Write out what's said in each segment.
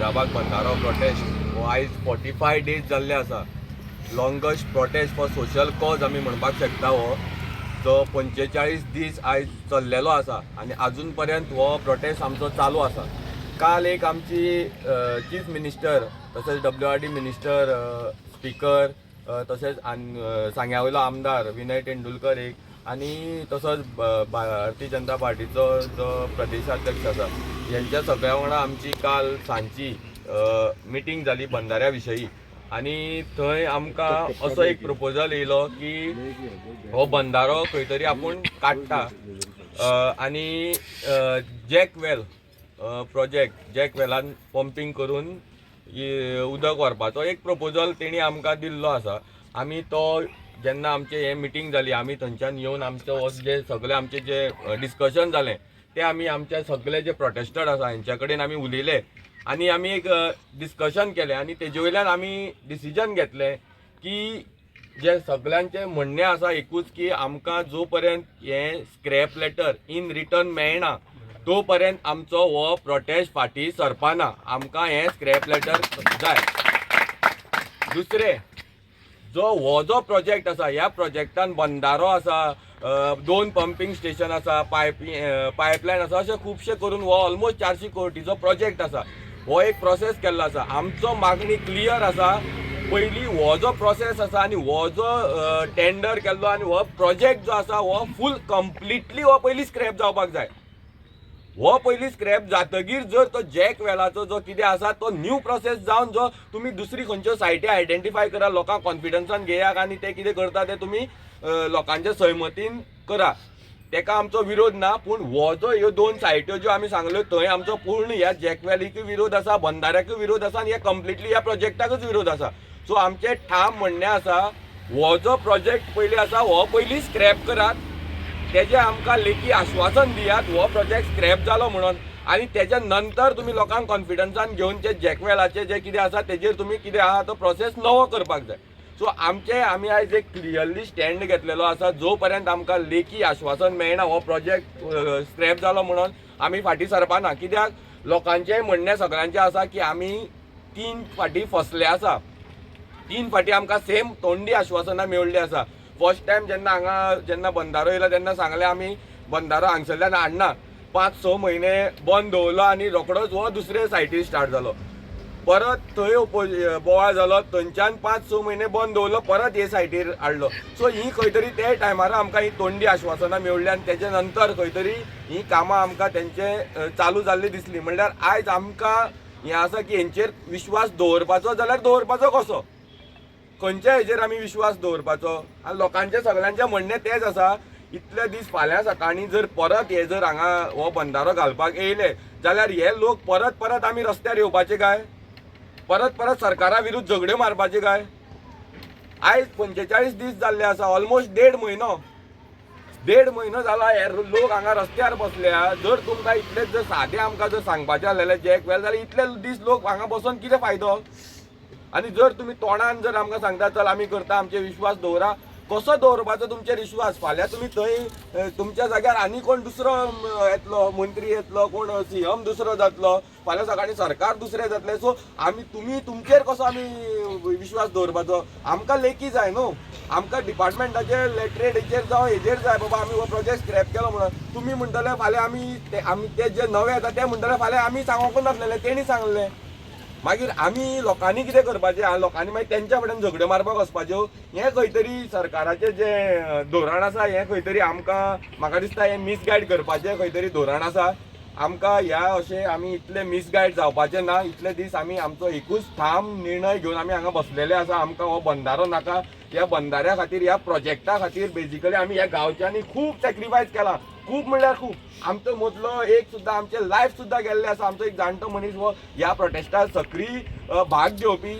Alibag बंधारो prostate हो आयज 45 days जाल्ले आसा. Longest prostate for social cause आमी म्हणपाक शकता हो, जो 45 दीस आयज चल्लेलो आसा आनी अजून पर्यंत हो प्रोटेस्ट आमचो चालू आसा. काल एक आमची चीफ मिनिस्टर तसेच WRD मिनिस्टर, स्पीकर, तसेच सांग्या वयलो आमदार विनय तेंडुलकर एक आणि तसोच भारतीय जनता पार्टीचो जो प्रदेशाध्यक्ष आसा यांच्या सगळ्या वांगडा आमची काल सांजची मिटींग जाली बंधाऱ्या विशयी. आणि थंय आमकां असो एक प्रपोजल येयलो की हो बंधारो खंय तरी आपूण काडटा आनी जॅक वेल प्रोजेक्ट, जॅक वेलान पंपींग करून उदक व्हरपाचो एक प्रपोजल तेणी आमकां दिल्लो आसा. आमी तो जेन्ना आमचे हे मिटींग जाली आमी थंयच्यान येवन आमचो जे सगळे आमचे जे डिस्कशन जालें ते आमी आमचे सगळे जे प्रोटेस्टर आसा हेंच्या कडेन आमी उलयले आनी आमी एक डिस्कशन केलें आनी तेजे वयल्यान आमी डिसिजन घेतलें की जे सगळ्यांचे म्हणणें आसा एकूच की आमकां जो पर्यंत हे स्क्रॅप लेटर इन रिटर्न मेळना तो पर्यंत आमचो हो प्रोटेस्ट फाटीं सरपाना. आमकां हे स्क्रॅप लेटर जाय. दुसरें, जो प्रोजेक्ट आसा ह्या प्रोजेक्टान बंधारो आसा, 2 पंपिंग स्टेशन आसा, पायपलायन आसा, अशें खुबशे करून हो ऑलमोस्ट 400 कोटीचो प्रोजेक्ट आसा. हो एक प्रोसेस केल्लो आसा. आमचो मागणी क्लियर आसा. पयलीं हो जो प्रोसेस आसा आनी हो जो टेंडर केल्लो आनी हो प्रोजेक्ट जो आसा हो फूल कंप्लिटली हो पयलीं स्क्रॅप जावपाक जाय. हो पयलीं स्क्रॅप जातकीर जर तो जॅक वेलाचो जो कितें आसा तो न्यू प्रोसेस जावन जो तुमी दुसरी खंयच्यो सायटी आयडेंटिफाय करा, लोकांक कॉन्फिडन्सान घेयात आनी ते कितें करता ते तुमी लोकांच्या सहमतीन करा, तेका आमचो विरोध ना. पूण हो जो ह्यो 2 सायट्यो ज्यो आमी सांगल्यो थंय आमचो पूर्ण ह्या जॅक वेलीकूय विरोध आसा, बंधाऱ्याकूय विरोध आसा आनी ह्या कंप्लिटली ह्या प्रोजेक्टाकूच विरोध आसा. सो आमचें ठाम म्हणणें आसा हो जो प्रोजेक्ट पयलीं आसा हो पयलीं स्क्रॅप करात. तेजें आमकां लेखी आश्वासन दियात हो प्रोजेक्ट स्क्रॅप जालो म्हणून आनी तेच्या नंतर तुमी लोकांक कॉन्फिडन्सान घेवन जे जॅकवेलाचे जे कितें आसा तेजेर तुमी कितें आहा तो प्रोसेस नवो करपाक जाय. सो आमी आयज एक क्लियरली स्टँड घेतलेलो आसा. जो पर्यंत आमकां लेखी आश्वासन मेळना हो प्रोजेक्ट स्क्रॅप जालो म्हणून आमी फाटीं सरपाना. कित्याक लोकांचें म्हणणें सगळ्यांचें आसा की आमी 3 फाटीं फसले आसा. 3 फाटीं आमकां सेम तोंडी आश्वासनां मेळ्ळीं आसा. फर्स्ट टायम जेन्ना बंधारो येयलो तेन्ना सांगलें आमी बंधारो हांगसरल्यान हाडना. 5-6 म्हयने बंद दवरलो आनी रोखडोच हो दुसरे सायटीर स्टार्ट जालो. परत थंय बोवाळ जालो, थंयच्यान 5-6 म्हयने बंद दवरलो, परत हे सायटीर हाडलो. सो ही खंय तरी ते टायमार आमकां ही तोंडी आश्वासनां मेळ्ळी आनी तेजे नंतर खंय तरी ही कामां आमकां तेंचे चालू जाल्ली दिसली. म्हणल्यार आयज आमकां हें आसा की हेंचेर विश्वास दवरपाचो जाल्यार दवरपाचो कसो, खंयच्या हेजेर आमी विश्वास दवरपाचो. आनी लोकांचें सगळ्यांचें म्हणणें तेंच आसा. इतले दीस फाल्यां सकाळीं जर परत हे जर हांगा हो बंधारो घालपाक येयले जाल्यार हे लोक परत आमी रस्त्यार येवपाचे काय, परत सरकारा विरुद्ध झगड्यो मारपाचे काय. आयज 45 दीस जाल्ले आसा, ऑलमोस्ट 1.5 म्हयनो जाला हे लोक हांगा रस्त्यार बसल्या. जर तुमकां इतलेच जर सादें आमकां जर सांगपाचें आसलेलें जॅक वेल जाल्यार इतले दीस लोक हांगा बसून कितें फायदो. आनी जर तुमी तोंडान जर आमकां सांगता चल आमी करता, आमचे विश्वास दवरा, कसो दवरपाचो तुमचेर विश्वास. फाल्यां तुमी थंय तुमच्या जाग्यार आनी कोण दुसरो येतलो, मंत्री येतलो, कोण CM दुसरो जातलो, फाल्यां सकाळीं सरकार दुसरें जातलें. सो तुमी तुमचेर कसो आमी विश्वास दवरपाचो. आमकां लेखी जाय न्हू. आमकां डिपार्टमेंटाचे लेटरेटीचेर जावं हेजेर जाय बाबा आमी हो प्रोजेक्ट स्क्रॅप केलो म्हणून. तुमी म्हणटले फाल्यां आमी ते जे नवे येता ते म्हणटले फाल्यां आमी सांगोंकूच नासलेलें, तेणी सांगलें. मागीर आमी लोकांनी कितें करपाचें, लोकांनी मागीर तेंच्या कडेन झगड्यो मारपाक वचपाच्यो. हें खंय तरी सरकाराचें जें धोरण आसा हें खंय तरी आमकां म्हाका दिसता हें मिसगायड करपाचें खंय तरी धोरण आसा. आमकां ह्या अशें आमी इतले मिसगायड जावपाचें ना. इतले दीस आमी आमचो एकूच ठाम निर्णय घेवन आमी हांगा बसलेले आसा. आमकां हो बंधारो नाका. ह्या बंधाऱ्या खातीर, ह्या प्रोजेक्टा खातीर बेजिकली आमी ह्या गांवच्यांनी खूब सॅक्रिफायस केलां. खूब म्हणल्यार खूब. आमचो मदलो एक सुद्दां आमचें लायफ सुद्दां गेल्लें आसा. आमचो एक जाणटो मनीस हो ह्या प्रोटेस्टार सक्रीय भाग घेवपी.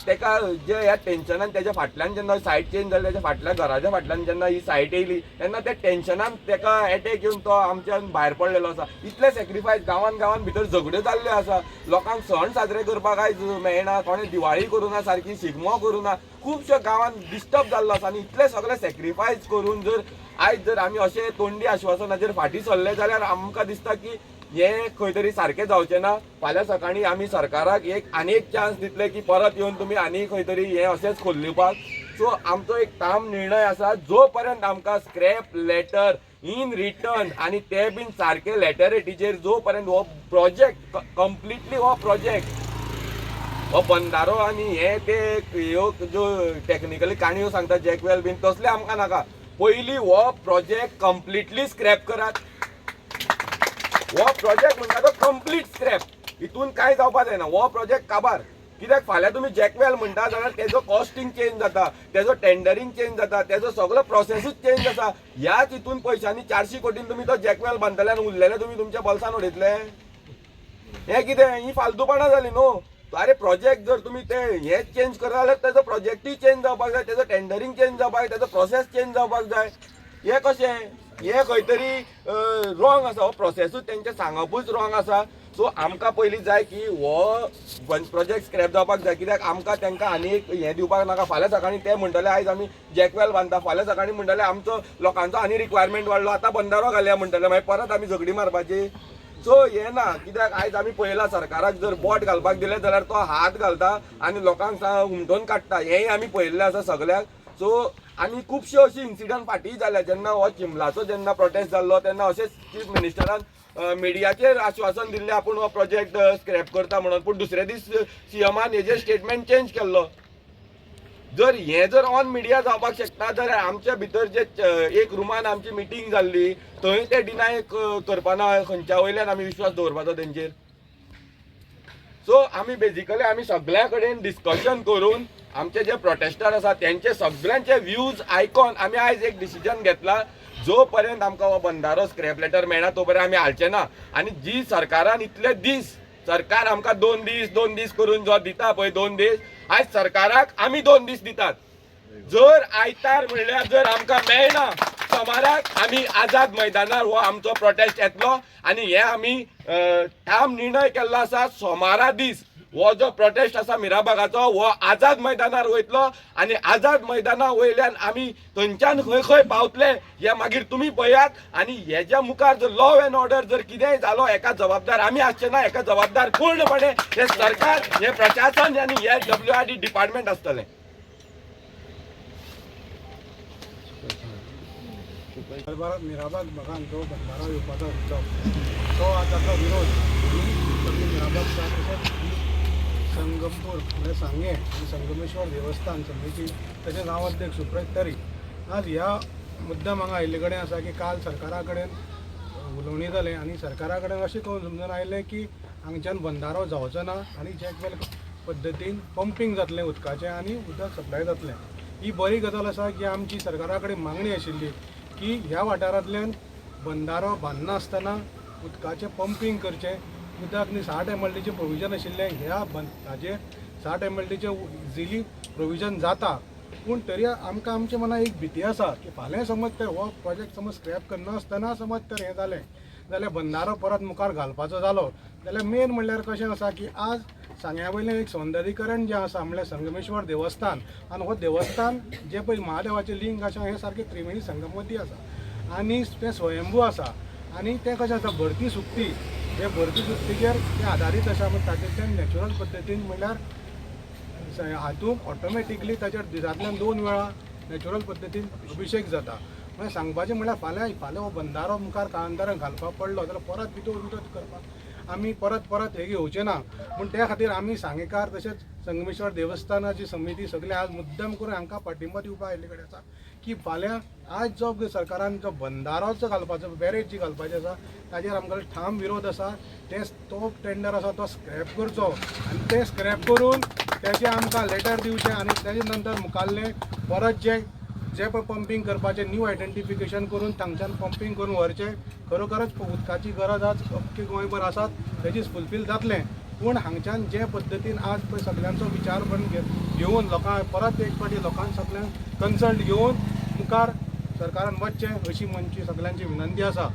तेका जे ह्या टेन्शनान तेच्या फाटल्यान जेन्ना सायट चेंज जाली तेच्या फाटल्या घराच्या फाटल्यान जेन्ना ही सायट येयली तेन्ना त्या टेन्शनान तेका एटॅक येवन तो आमच्यान भायर पडलेलो आसा. इतले सॅक्रिफायस गांवान भितर झगड्यो जाल्ल्यो आसा. लोकांक सण साजरे करपाक आयज मेळना, कोणें दिवाळी करूं ना, सारकी शिगमो करूं ना, खुबश्या गांवान डिस्टर्ब जाल्लो आसा. आनी इतले सगळे सॅक्रिफायस करून जर आयज जर आमी अशें तोंडी आश्वासनाचेर फाटीं सरले जाल्यार आमकां दिसता की हे खंय तरी सारखें जावचें ना. फाल्यां सकाळी आमी सरकाराक आनी एक चान्स दितले की परत येवन तुमी आनी खंय तरी हे अशेंच खोल्लुपाक. सो आमचो एक ठाम निर्णय आसा, जो पर्यंत आमकां स्क्रॅप लेटर इन रिटर्न आनी ते बीन सारखे लेटरेटीचेर जो पर्यंत हो प्रोजेक्ट कंप्लिटली हो प्रोजेक्ट हो बंदारो आनी हे ते ह्यो ज्यो टेक्निकली काणयो सांगता जॅकवेल बीन तसले आमकां नाका. पयलीं हो प्रोजेक्ट कंप्लिटली स्क्रॅप करात. हो प्रोजेक्ट म्हणटा तो कंप्लीट स्क्रॅप. हितून कांय जावपाक जायना. हो प्रोजेक्ट काबार. कित्याक फाल्यां तुमी जॅकवेल म्हणटा जाल्यार तेजो कॉस्टिंग चेंज जाता, तेजो टेंडरींग चेंज जाता, तेजो सगळो प्रोसेसूच चेंज आसा. ह्याच हितून पयशांनी 400 कोटीन तुमी तो जॅकवेल बांदतले आनी उरलेले तुमी तुमच्या बॉल्सान उडयतले. हें कितें? ही फालतूपणां जाली न्हू. अरे प्रोजेक्ट जर तुम्ही ते हे चेंज करता जाल्यार तेजो प्रोजेक्टूय चेंज जावपाक जाय, तेजो टेंडरींग चेंज जावपाक जाय, तेजो प्रोसेस चेंज जावपाक जाय. हे कशें? हे खंय तरी रॉंग आसा. हो प्रोसेसूच तेंचें सांगपूच रॉंग आसा. सो आमकां पयलीं जाय की हो प्रोजेक्ट स्क्रॅप जावपाक जाय. कित्याक आमकां तेंकां आनी एक हें दिवपाक नाका. फाल्यां सकाळीं ते म्हणटले आयज आमी जॅकवेल बांदता, फाल्यां सकाळीं म्हणटले आमचो लोकांचो आनी रिक्वायरमेंट वाडलो, आतां बंदारो घालया म्हणटले, मागीर परत आमी झगडी मारपाची. सो हे ना. कित्याक आयज आमी पळयलां सरकाराक जर बोट घालपाक दिलें जाल्यार तो हात घालता आनी लोकांक हुमटोवन काडटा. हेंय आमी पळयल्लें आसा सगळ्याक. सो आनी खुबश्यो अशी इन्सिडंट फाटीं जाल्या. जेन्ना हो चिंबलाचो जेन्ना प्रोटेस्ट जाल्लो तेन्ना अशेंच चीफ मिनिस्टरान मिडियाचेर आश्वासन दिल्लें आपूण हो प्रोजेक्ट स्क्रॅप करता म्हणून. पूण दुसरे दीस सीएमान हेजेर स्टेटमेंट चेंज केल्लो. जर हें जर ऑन मिडिया जावपाक शकता जाल्यार आमच्या भितर जे एक रुमान आमची मिटींग जाल्ली थंय ते डिनाय करपाना. खंयच्या वयल्यान आमी विश्वास दवरपाचो तेंचेर? सो आमी बेजिकली आमी सगळ्या कडेन डिस्कशन करून आमचे जे प्रोटेस्टर आसा तेंचे सगळ्यांचे व्ह्यूज आयकून आमी आयज एक डिसिजन घेतला. जो पर्यंत आमकां हो बंदारो स्क्रॅप लेटर मेळना तो पर्यंत आमी हाडचे ना. आनी जी सरकारान इतले दीस सरकार आमकां 2 दीस करून जो दिता पळय 2 दीस, आयज सरकाराक आमी 2 दीस दितात. जर आयतार म्हणल्यार जर आमकां मेळना सोमाराक आमी आझाद मैदानार हो आमचो प्रोटेस्ट येतलो. आनी हे आमी ठाम निर्णय केल्लो आसा. सोमारा दीस हो जो प्रोटेस्ट आसा मिराबागाचो हो आझाद मैदानार वयतलो. आनी आझाद मैदाना वयल्यान आमी थंयच्यान खंय खंय पावतले हे मागीर तुमी पळयात. आनी हेज्या मुखार जर लॉ एंड ऑर्डर जर कितेंय जालो हेका जबाबदार आमी आसचे ना. हेका जबाबदार पूर्णपणे हे सरकार, हे प्रशासन आनी हे WRD डिपार्टमेंट आसतलें. मिराबाग भागान जो बंदारो येवपाचो उत्सव तो ताचो विरोध मिराबागचा तशेंच संगमपूर म्हणजे सांगे आनी संगमेश्वर देवस्थान समिती तशेंच हांव अध्यक्ष सुप्रेत तरी आज ह्या मुद्दम हांगा आयिल्ले कडेन आसा की काल सरकारा कडेन उलोवणी जालें आनी सरकारा कडेन अशें करून समजून आयलें की हांगच्यान बंदारो जावचो ना आनी जॅकवेल पद्दतीन पंपींग जातलें उदकाचें आनी उदक सप्लाय जातलें. ही बरी गजाल आसा की आमची सरकारा कडेन मागणी आशिल्ली की ह्या वाठारांतल्यान बंदारो बांदना आसतना उदकाचें पंपींग करचें. उदक न्ही 60 MLDचें प्रोविजन आशिल्लें ह्या हाचेर 60 MLDचें इजिली प्रोविजन जाता. पूण तरी आमकां आमच्या मनात एक भिती आसा की फाल्यां समज ते हो प्रोजेक्ट समज स्क्रॅप करना आसतना समज तर हें जालें जाल्यार बंदारो परत मुखार घालपाचो जालो जाल्यार मेन म्हणल्यार कशें आसा की आज सांग्या वयलें एक सौंदर्यीकरण जें आसा म्हणल्यार संगमेश्वर देवस्थान आनी हो देवस्थान जें पळय महादेवाचें लिंग आसा हें सारकें त्रिवेणी संगमवती आसा आनी तें स्वयंभू आसा. आनी तें कशें आसा भरती सुकती हे भरती सुकतीचेर तें आदारीत आसा. तातूंतल्यान नॅचरल पद्दतीन म्हणल्यार हातूंत ऑटोमॅटिकली ताचेर दिसांतल्यान 2 वेळा नॅचरल पद्दतीन अभिशेक जाता. म्हणजे सांगपाचें म्हणल्यार फाल्यां हो बंदारो मुखार काळंतरान घालपाक पडलो जाल्यार परत भितर करपाक आमी परत हे घेवचे ना. पूण त्या खातीर आमी सांगेकार तशेंच संगमेश्वर देवस्थानाची समिती सगळे आज मुद्दम करून हांकां पाठिंबो दिवपाक आयिल्ले कडेन आसा की फाल्यां आज जो सरकारान जो बंदारोचो घालपाचो बॅरेज जी घालपाची आसा ताचेर आमकां ठाम विरोध आसा. तो टेंडर आसा तो स्क्रॅप करचो आनी ते स्क्रॅप करून तेचे आमकां लेटर दिवचें आनी तेजे नंतर मुखाल्लें परत जे पळय पंपींग करपाचें न्यू आयडेंटिफिकेशन करून तांच्यान पंपींग करून व्हरचें. खरोखरच उदकाची गरज आज अख्खे गोंयभर आसात तेजी फुलफील जातलें. पूण हांगच्यान जे पद्दतीन आज पळय सगळ्यांचो विचार घेवन लोकां परत एक फावटी लोकांक सगळ्यांक कन्सल्ट घेवन मुखार सरकारान वचचें अशी मंची सगळ्यांची विनंती आसा.